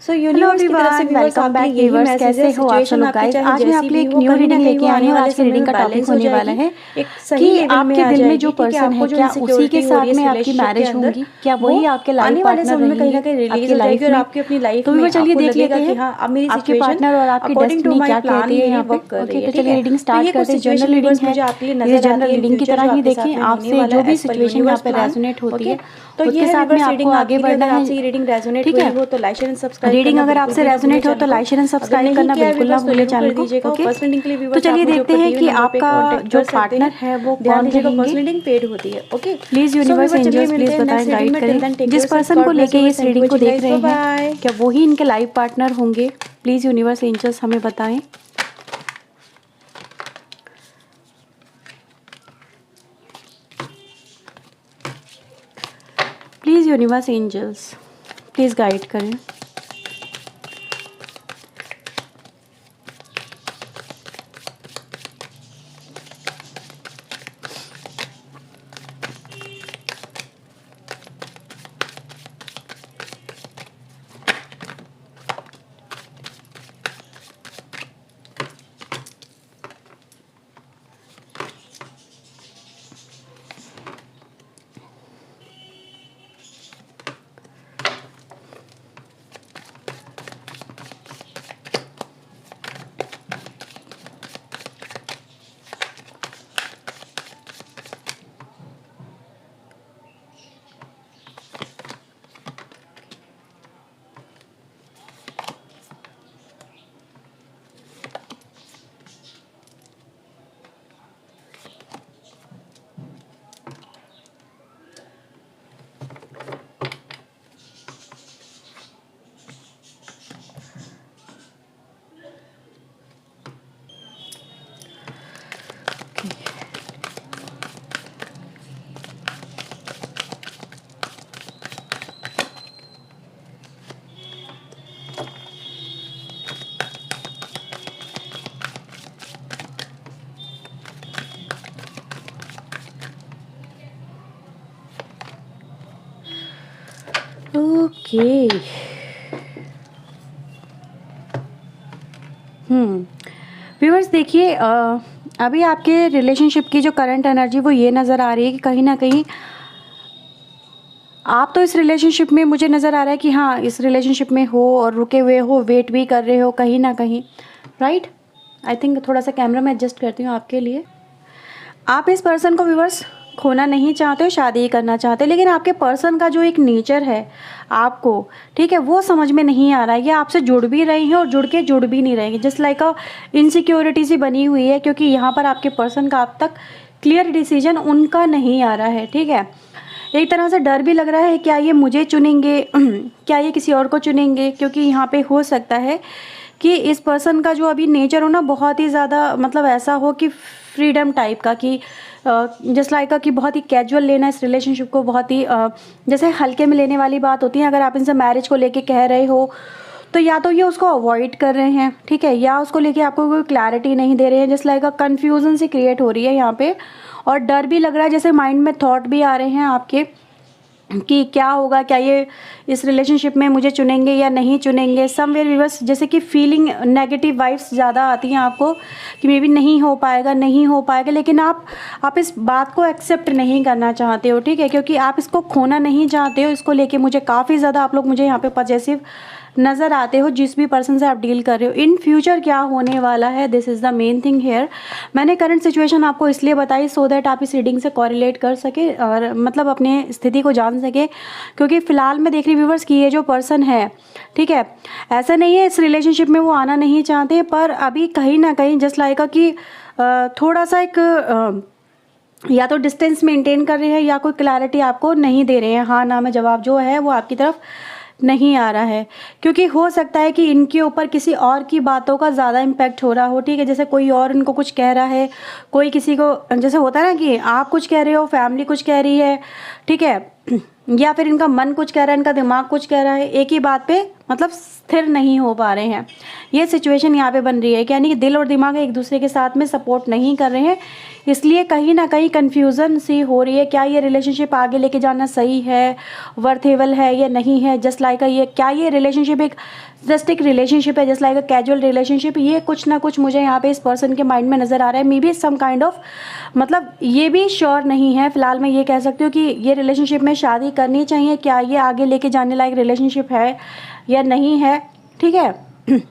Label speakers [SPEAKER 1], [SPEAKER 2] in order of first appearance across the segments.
[SPEAKER 1] सो universe की तरफ से व्यूअर्स आपके लिए यही मैसेज है, सिचुएशन आपकी चाहे जैसी भी हो, कहीं ना कहीं आने वाले समय में बैलेंस हो जाएगी, एक सही लेवल में आ जाएगी। जो पर्सन है क्या उसी के साथ में आपकी मैरिज होगी, क्या वही आपके लाइफ पार्टनर रहेंगे, कहीं ना कहीं रिलीज हो जाएगी और आपकी अपनी लाइफ में आपको लगेगा कि हाँ अब मेरी
[SPEAKER 2] आपके पार्टनर और आपकी डेस्टिनी क्या कहती है यहाँ पे। ओके, तो चलिए रीडिंग स्टार्ट करते हैं। जनरल रीडिंग है, ये जनरल रीडिंग की तरह ही देखिए आपसे जो भी सिचुएशन यहाँ पे रेजोनेट होती है उसके साथ में आपको आगे बढ़ना है।
[SPEAKER 1] ये रीडिंग रेजोनेट
[SPEAKER 2] ठीक है,
[SPEAKER 1] हुई हो तो like share and subscribe.
[SPEAKER 2] Reading अगर आपसे रेजोनेट हो तो लाइक शेयर एंड सब्सक्राइब करना बिल्कुल ना भूलें चैनल को। ओके, तो चलिए देखते हैं कि आपका जो पार्टनर है वो कौन रहेंगे।
[SPEAKER 1] रीडिंग पेड होती है। Okay,
[SPEAKER 2] please universe angels please बताएं, गाइड करें जिस पर्सन को लेके इस रीडिंग को देख रहे हैं, क्या वो ही इनके लाइफ पार्टनर होंगे। प्लीज यूनिवर्स एंजल्स हमें बताएं। Please universe angels please guide करें। ओके, व्यूअर्स देखिए अभी आपके रिलेशनशिप की जो करंट एनर्जी वो ये नज़र आ रही है कि कहीं ना कहीं आप तो इस रिलेशनशिप में, मुझे नज़र आ रहा है कि हाँ इस रिलेशनशिप में हो और रुके हुए हो, वेट भी कर रहे हो कहीं ना कहीं, राइट। आई थिंक थोड़ा सा कैमरा में एडजस्ट करती हूँ आपके लिए। आप इस पर्सन को व्यूअर्स खोना नहीं चाहते हो, शादी ही करना चाहते हो, लेकिन आपके पर्सन का जो एक नेचर है आपको, ठीक है, वो समझ में नहीं आ रहा है। ये आपसे जुड़ भी रही हैं और जुड़ भी नहीं रहेंगे। जस्ट लाइक अ इनसिक्योरिटी सी बनी हुई है, क्योंकि यहाँ पर आपके पर्सन का अब तक क्लियर डिसीजन उनका नहीं आ रहा है। ठीक है, एक तरह से डर भी लग रहा है, क्या ये मुझे चुनेंगे क्या ये किसी और को चुनेंगे, क्योंकि यहाँ पे हो सकता है कि इस पर्सन का जो अभी नेचर हो ना बहुत ही ज़्यादा मतलब ऐसा हो कि फ्रीडम टाइप का, कि जस्ट लाइक कि बहुत ही कैजुअल लेना इस रिलेशनशिप को, बहुत ही जैसे हल्के में लेने वाली बात होती है। अगर आप इनसे मैरिज को लेके कह रहे हो तो या तो ये उसको अवॉइड कर रहे हैं, ठीक है, या उसको लेके आपको कोई क्लैरिटी नहीं दे रहे हैं। जस्ट लाइक कन्फ्यूजन सी क्रिएट हो रही है यहाँ पे, और डर भी लग रहा है, जैसे माइंड में थॉट भी आ रहे हैं आपके कि क्या होगा, क्या ये इस रिलेशनशिप में मुझे चुनेंगे या नहीं चुनेंगे। समवेयर व्यूअर्स जैसे कि फीलिंग नेगेटिव वाइब्स ज़्यादा आती हैं आपको कि मे बी नहीं हो पाएगा, लेकिन आप इस बात को एक्सेप्ट नहीं करना चाहते हो, ठीक है, क्योंकि आप इसको खोना नहीं चाहते हो। इसको लेके मुझे काफ़ी ज़्यादा आप लोग मुझे यहाँ पे पॉजेसिव नज़र आते हो जिस भी पर्सन से आप डील कर रहे हो। इन फ्यूचर क्या होने वाला है, this is the main thing here. मैंने करंट सिचुएशन आपको इसलिए बताई सो दैट आप इस रीडिंग से कॉरिलेट कर सके और मतलब अपने स्थिति को जान सके, क्योंकि फ़िलहाल मैं देख रही व्यूवर्स कि ये जो पर्सन है, ठीक है, ऐसा नहीं है इस रिलेशनशिप में वो आना नहीं चाहते, पर अभी कहीं ना कहीं जस्ट लाइक कि थोड़ा सा एक या तो डिस्टेंस मेंटेन कर रहे हैं या कोई क्लैरिटी आपको नहीं दे रहे हैं। हाँ ना में जवाब जो है वो आपकी तरफ नहीं आ रहा है, क्योंकि हो सकता है कि इनके ऊपर किसी और की बातों का ज़्यादा इम्पैक्ट हो रहा हो, ठीक है, जैसे कोई और इनको कुछ कह रहा है, कोई किसी को, जैसे होता है ना कि आप कुछ कह रहे हो, फैमिली कुछ कह रही है, ठीक है, या फिर इनका मन कुछ कह रहा है, इनका दिमाग कुछ कह रहा है, एक ही बात पे मतलब स्थिर नहीं हो पा रहे हैं। ये सिचुएशन यहाँ पे बन रही है कि यानी कि दिल और दिमाग एक दूसरे के साथ में सपोर्ट नहीं कर रहे हैं, इसलिए कहीं ना कहीं कन्फ्यूज़न सी हो रही है। क्या ये रिलेशनशिप आगे लेके जाना सही है, वर्थेबल है या नहीं है। जस्ट लाइक ये क्या ये रिलेशनशिप एक जस्ट एक रिलेशनशिप है, just like a casual relationship. ये कुछ ना कुछ मुझे यहाँ पे इस पर्सन के माइंड में नज़र आ रहा है। Maybe some kind of, मतलब ये भी श्योर नहीं है फिलहाल। मैं ये कह सकती हूँ कि ये रिलेशनशिप में शादी करनी चाहिए, क्या ये आगे लेके जाने लायक रिलेशनशिप है या नहीं है, ठीक है।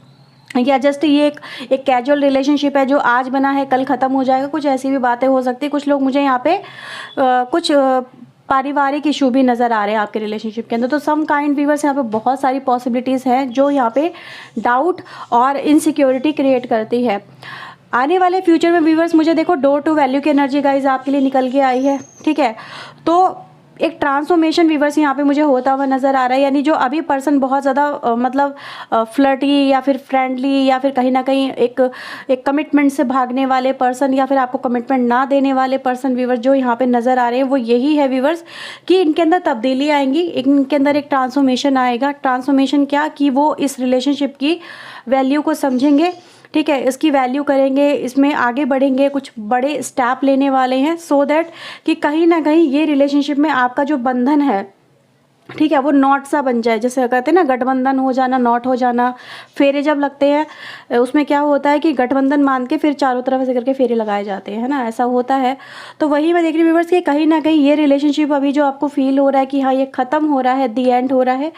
[SPEAKER 2] या जस्ट ये एक कैजुअल रिलेशनशिप है जो आज बना है कल ख़त्म हो जाएगा, कुछ ऐसी भी बातें हो सकती है। कुछ लोग मुझे यहाँ पे कुछ पारिवारिक इशू भी नज़र आ रहे हैं आपके रिलेशनशिप के अंदर। तो सम काइंड व्यूअर्स यहाँ पे बहुत सारी पॉसिबिलिटीज़ हैं जो यहाँ पे डाउट और इनसिक्योरिटी क्रिएट करती है। आने वाले फ्यूचर में व्यूअर्स मुझे देखो डोर टू वैल्यू की एनर्जी गाइज आपके लिए निकल के आई है, ठीक है। तो एक ट्रांसफॉर्मेशन व्यूअर्स यहाँ पे मुझे होता हुआ नज़र आ रहा है। यानी जो अभी पर्सन बहुत ज़्यादा मतलब फ्लर्टी या फिर फ्रेंडली या फिर कहीं ना कहीं एक कमिटमेंट से भागने वाले पर्सन या फिर आपको कमिटमेंट ना देने वाले पर्सन व्यूअर्स जो यहाँ पे नज़र आ रहे हैं वो यही है व्यूअर्स कि इनके अंदर तब्दीली आएंगी, इनके अंदर एक ट्रांसफॉर्मेशन आएगा। ट्रांसफॉर्मेशन क्या कि वो इस रिलेशनशिप की वैल्यू को समझेंगे, ठीक है, इसकी वैल्यू करेंगे, इसमें आगे बढ़ेंगे, कुछ बड़े स्टेप लेने वाले हैं सो दैट कि कहीं ना कहीं ये रिलेशनशिप में आपका जो बंधन है, ठीक है, वो नॉट सा बन जाए। जैसे कहते हैं ना गठबंधन हो जाना, नॉट हो जाना। फेरे जब लगते हैं उसमें क्या होता है कि गठबंधन मान के फिर चारों तरफ से करके फेरे लगाए जाते हैं, है ना, ऐसा होता है। तो वही मैं देख रही हूँ व्यूअर्स कि कहीं ना कहीं ये रिलेशनशिप अभी जो आपको फील हो रहा है कि हाँ ये ख़त्म हो रहा है, दी एंड हो रहा है,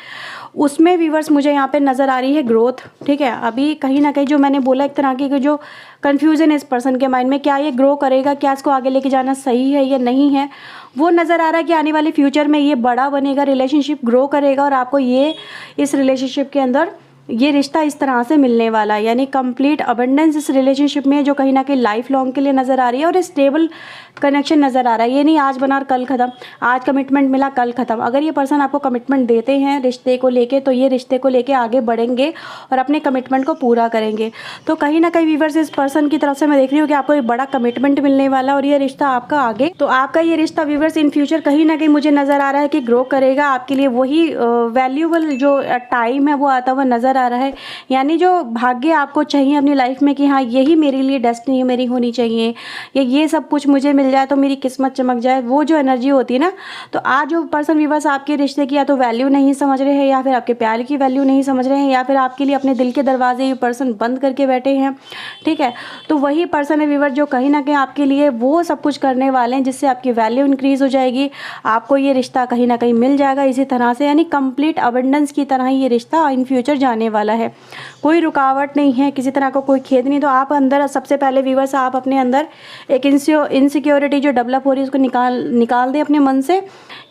[SPEAKER 2] उसमें व्यूअर्स मुझे यहाँ पे नज़र आ रही है ग्रोथ, ठीक है। अभी कहीं ना कहीं जो मैंने बोला एक तरह की जो कन्फ्यूज़न है इस पर्सन के माइंड में, क्या ये ग्रो करेगा, क्या इसको आगे लेके जाना सही है या नहीं है, वो नज़र आ रहा है कि आने वाले फ्यूचर में ये बड़ा बनेगा, रिलेशनशिप ग्रो करेगा और आपको ये इस रिलेशनशिप के अंदर ये रिश्ता इस तरह से मिलने वाला है। यानी कंप्लीट अबंडेंस इस रिलेशनशिप में जो कहीं ना कहीं लाइफ लॉन्ग के लिए नज़र आ रही है और स्टेबल कनेक्शन नज़र आ रहा है। ये नहीं आज बना और कल ख़त्म, आज कमिटमेंट मिला कल ख़त्म। अगर ये पर्सन आपको कमिटमेंट देते हैं रिश्ते को लेके तो ये रिश्ते को लेके आगे बढ़ेंगे और अपने कमिटमेंट को पूरा करेंगे। तो कहीं ना कहीं व्यूअर्स इस पर्सन की तरफ से मैं देख रही हूँ कि आपको एक बड़ा कमिटमेंट मिलने वाला और ये रिश्ता आपका आगे, तो आपका ये रिश्ता व्यूअर्स इन फ्यूचर कहीं ना कहीं मुझे नज़र आ रहा है कि ग्रो करेगा। आपके लिए वही वैल्यूबल जो टाइम है वो आता हुआ नज़र आ रहा है। यानी जो भाग्य आपको चाहिए अपनी लाइफ में कि हाँ यही मेरे लिए डेस्टिनी मेरी होनी चाहिए, ये सब कुछ मुझे मिल जाए तो मेरी किस्मत चमक जाए, वो जो एनर्जी होती है ना। तो आज जो पर्सन व्यूअर्स आपके रिश्ते की या तो वैल्यू नहीं समझ रहे हैं या फिर आपके प्यार की वैल्यू नहीं समझ रहे हैं या फिर आपके लिए अपने दिल के दरवाजे ये पर्सन बंद करके बैठे हैं, ठीक है। तो वही पर्सन है व्यूअर्स जो कहीं ना कहीं आपके लिए वो सब कुछ करने वाले हैं जिससे आपकी वैल्यू इंक्रीज हो जाएगी, आपको ये रिश्ता कहीं ना कहीं मिल जाएगा इसी तरह से। यानी कंप्लीट अबंडेंस की तरह ये रिश्ता इन फ्यूचर जाने वाला है। कोई रुकावट नहीं है, किसी तरह का कोई खेद नहीं। तो आप अंदर सबसे पहले व्यूअर्स आप अपने अंदर एक इनसिक्योरिटी जो डेवलप हो रही है उसको निकाल दें अपने मन से,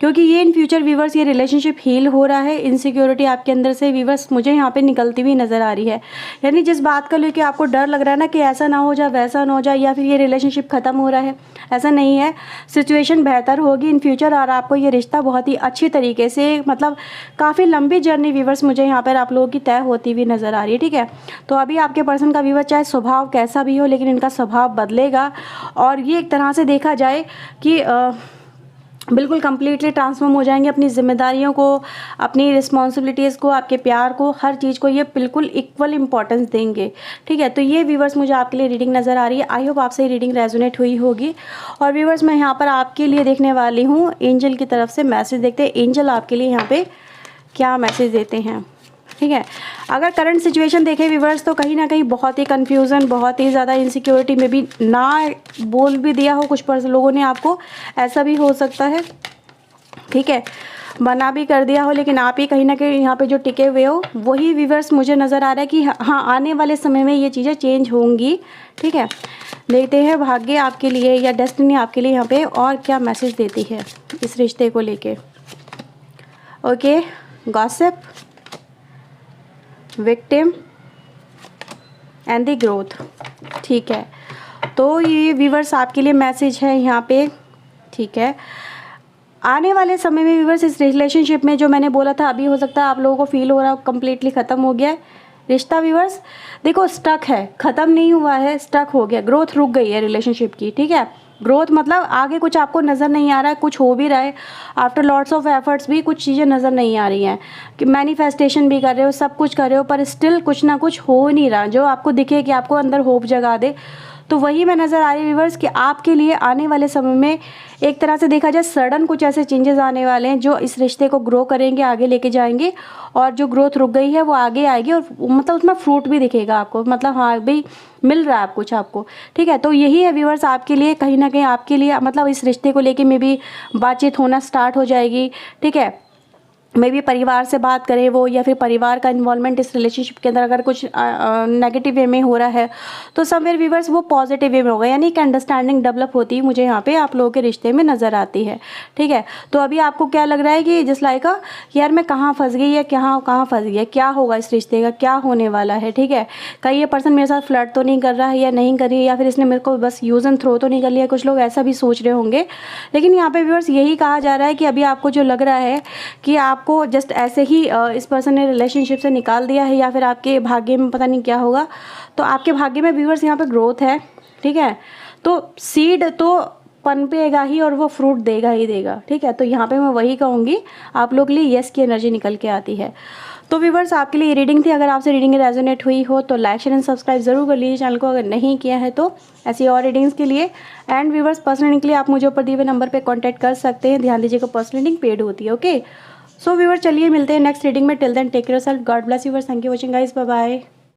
[SPEAKER 2] क्योंकि ये इन फ्यूचर व्यूअर्स ये रिलेशनशिप हील हो रहा है। इनसिक्योरिटी आपके अंदर से व्यूअर्स मुझे यहाँ पे निकलती हुई नज़र आ रही है। यानी जिस बात को लेकर आपको डर लग रहा है ना कि ऐसा ना हो जाए वैसा ना हो जाए या फिर ये रिलेशनशिप ख़त्म हो रहा है, ऐसा नहीं है। सिचुएशन बेहतर होगी इन फ्यूचर और आपको ये रिश्ता बहुत ही अच्छी तरीके से, मतलब काफ़ी लंबी जर्नी व्यूअर्स मुझे यहाँ पर आप लोगों की तय होती हुई नज़र आ रही है, ठीक है। तो अभी आपके पर्सन का व्यूअर्स चाहे स्वभाव कैसा भी हो लेकिन इनका स्वभाव बदलेगा और ये एक तरह से देखा जाए कि बिल्कुल कंप्लीटली ट्रांसफॉर्म हो जाएंगे। अपनी जिम्मेदारियों को, अपनी रिस्पॉन्सिबिलिटीज़ को, आपके प्यार को, हर चीज़ को ये बिल्कुल इक्वल इंपॉर्टेंस देंगे, ठीक है। तो ये व्यूअर्स मुझे आपके लिए रीडिंग नज़र आ रही है। आई होप आपसे ये रीडिंग रेजोनेट हुई होगी। और व्यूअर्स मैं यहाँ पर आपके लिए देखने वाली हूँ एंजल की तरफ से मैसेज। देखते हैं एंजल आपके लिए यहाँ पे क्या मैसेज देते हैं, ठीक है। अगर करंट सिचुएशन देखें व्यूअर्स तो कहीं ना कहीं बहुत ही कन्फ्यूज़न, बहुत ही ज़्यादा इनसिक्योरिटी में भी ना बोल भी दिया हो कुछ लोगों ने आपको, ऐसा भी हो सकता है, ठीक है, मना भी कर दिया हो, लेकिन आप ही कहीं ना कहीं यहाँ पे जो टिके हुए हो वही व्यूअर्स मुझे नज़र आ रहा है कि हाँ आने वाले समय में ये चीज़ें चेंज होंगी, ठीक है। देखते हैं भाग्य आपके लिए या डेस्टिनी आपके लिए यहाँ पे और क्या मैसेज देती है इस रिश्ते को लेके। Okay, gossip, victim and the growth, ठीक है। तो ये व्यूअर्स आपके लिए मैसेज है यहाँ पे, ठीक है। आने वाले समय में व्यूअर्स इस रिलेशनशिप में जो मैंने बोला था अभी हो सकता है आप लोगों को फील हो रहा कंप्लीटली ख़त्म हो गया है रिश्ता। व्यूअर्स देखो स्टक है, ख़त्म नहीं हुआ है, स्टक हो गया, ग्रोथ रुक गई है रिलेशनशिप की, ठीक है। ग्रोथ मतलब आगे कुछ आपको नज़र नहीं आ रहा है, कुछ हो भी रहा है, आफ्टर लॉट्स ऑफ एफर्ट्स भी कुछ चीज़ें नज़र नहीं आ रही हैं, कि मैनिफेस्टेशन भी कर रहे हो, सब कुछ कर रहे हो, पर स्टिल कुछ ना कुछ हो नहीं रहा जो आपको दिखे, कि आपको अंदर होप जगा दे। तो वही मैं नज़र आ रही है व्यूअर्स, कि आपके लिए आने वाले समय में एक तरह से देखा जाए सडन कुछ ऐसे चेंजेस आने वाले हैं जो इस रिश्ते को ग्रो करेंगे, आगे लेके जाएंगे, और जो ग्रोथ रुक गई है वो आगे आएगी, और मतलब उसमें फ्रूट भी दिखेगा आपको, मतलब हाँ भाई मिल रहा है आप कुछ आपको, ठीक है। तो यही है व्यूअर्स आपके लिए, कहीं ना कहीं आपके लिए मतलब इस रिश्ते को लेके में भी बातचीत होना स्टार्ट हो जाएगी, ठीक है। मे भी परिवार से बात करें वो, या फिर परिवार का इन्वॉल्वमेंट इस रिलेशनशिप के अंदर अगर कुछ नेगेटिव वे में हो रहा है, तो समवेयर व्यूअर्स वो पॉजिटिव वे में होगा, यानी कि अंडरस्टैंडिंग डेवलप होती है मुझे यहाँ पे आप लोगों के रिश्ते में नज़र आती है, ठीक है। तो अभी आपको क्या लग रहा है कि जस्ट लाइक यार मैं कहाँ फंस गई, या कहाँ फंस गई है, क्या होगा इस रिश्ते का, क्या होने वाला है, ठीक है। कहीं ये पर्सन मेरे साथ फ्लर्ट तो नहीं कर रहा है, या नहीं कर रही है, या फिर इसने मेरे को बस यूज़ एंड थ्रो तो नहीं कर लिया, कुछ लोग ऐसा भी सोच रहे होंगे। लेकिन यहाँ पे व्यूअर्स यही कहा जा रहा है कि अभी आपको जो लग रहा है कि आपको जस्ट ऐसे ही इस पर्सन ने रिलेशनशिप से निकाल दिया है, या फिर आपके भाग्य में पता नहीं क्या होगा, तो आपके भाग्य में व्यूअर्स यहाँ पे ग्रोथ है, ठीक है। तो सीड तो पनपेगा ही और वो फ्रूट देगा ही देगा, ठीक है। तो यहाँ पे मैं वही कहूँगी, आप लोग के लिए यस की एनर्जी निकल के आती है। तो व्यूअर्स आपके लिए ये रीडिंग थी। अगर आपसे रीडिंग रेजोनेट हुई हो तो लाइक शेयर एंड सब्सक्राइब जरूर कर लीजिए चैनल को, अगर नहीं किया है तो, ऐसी और रीडिंग्स के लिए। एंड व्यूअर्स पर्सनल रीडिंग के लिए आप मुझे ऊपर दिए हुए नंबर पर कॉन्टैक्ट कर सकते हैं। ध्यान दीजिएगा पर्सनल रीडिंग पेड होती है, ओके। सो व्यूअर्स चलिए मिलते हैं नेक्स्ट रीडिंग में। Till then take care yourself, God bless you viewers, thank you watching guys, bye bye.